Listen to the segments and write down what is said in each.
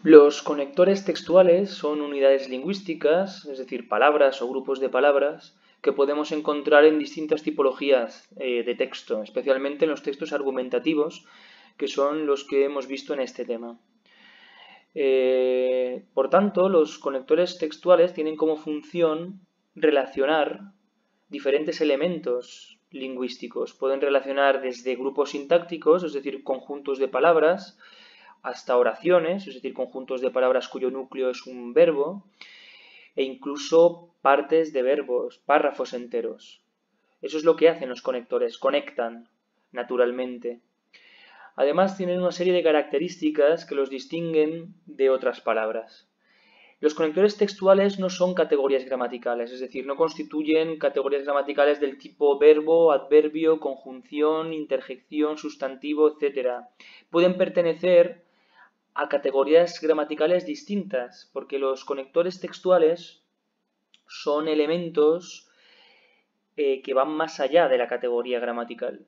Los conectores textuales son unidades lingüísticas, es decir, palabras o grupos de palabras, que podemos encontrar en distintas tipologías de texto, especialmente en los textos argumentativos, que son los que hemos visto en este tema. Por tanto, los conectores textuales tienen como función relacionar diferentes elementos lingüísticos. Pueden relacionar desde grupos sintácticos, es decir, conjuntos de palabras, hasta oraciones, es decir, conjuntos de palabras cuyo núcleo es un verbo, e incluso partes de verbos, párrafos enteros. Eso es lo que hacen los conectores, conectan naturalmente. Además, tienen una serie de características que los distinguen de otras palabras. Los conectores textuales no son categorías gramaticales, es decir, no constituyen categorías gramaticales del tipo verbo, adverbio, conjunción, interjección, sustantivo, etc. Pueden pertenecer a categorías gramaticales distintas, porque los conectores textuales son elementos que van más allá de la categoría gramatical.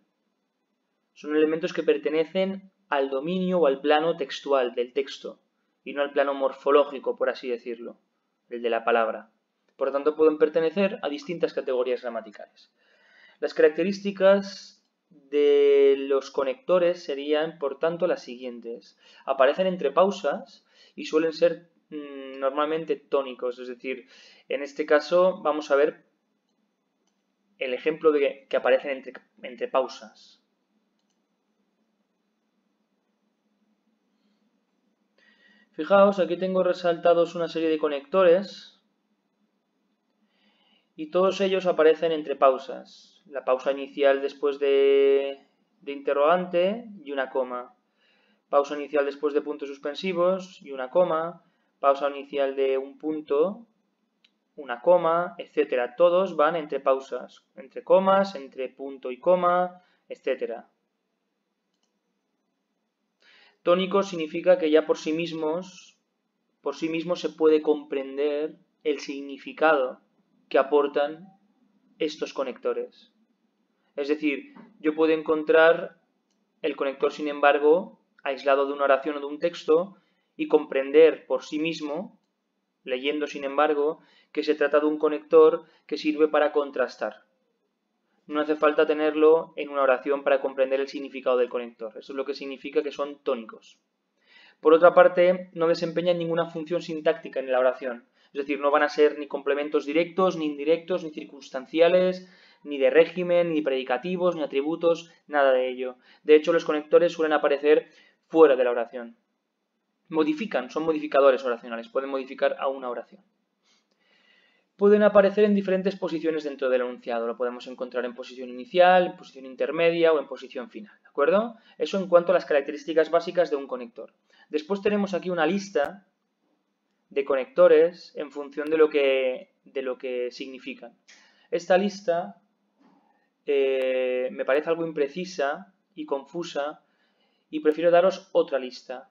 Son elementos que pertenecen al dominio o al plano textual del texto y no al plano morfológico, por así decirlo, el de la palabra. Por lo tanto, pueden pertenecer a distintas categorías gramaticales. Las características de los conectores serían, por tanto, las siguientes. Aparecen entre pausas y suelen ser normalmente tónicos, es decir, en este caso vamos a ver el ejemplo de que aparecen entre pausas. Fijaos, aquí tengo resaltados una serie de conectores y todos ellos aparecen entre pausas. La pausa inicial después de interrogante y una coma. Pausa inicial después de puntos suspensivos y una coma. Pausa inicial de un punto, una coma, etc. Todos van entre pausas, entre comas, entre punto y coma, etc. Tónico significa que ya por sí mismo se puede comprender el significado que aportan estos conectores. Es decir, yo puedo encontrar el conector, sin embargo, aislado de una oración o de un texto y comprender por sí mismo, leyendo, sin embargo, que se trata de un conector que sirve para contrastar. No hace falta tenerlo en una oración para comprender el significado del conector. Eso es lo que significa que son tónicos. Por otra parte, no desempeñan ninguna función sintáctica en la oración. Es decir, no van a ser ni complementos directos, ni indirectos, ni circunstanciales, ni de régimen, ni predicativos, ni atributos, nada de ello. De hecho, los conectores suelen aparecer fuera de la oración. Son modificadores oracionales, pueden modificar a una oración. Pueden aparecer en diferentes posiciones dentro del enunciado. Lo podemos encontrar en posición inicial, en posición intermedia o en posición final, ¿de acuerdo? Eso en cuanto a las características básicas de un conector. Después tenemos aquí una lista de conectores en función de lo que significan. Esta lista me parece algo imprecisa y confusa y prefiero daros otra lista.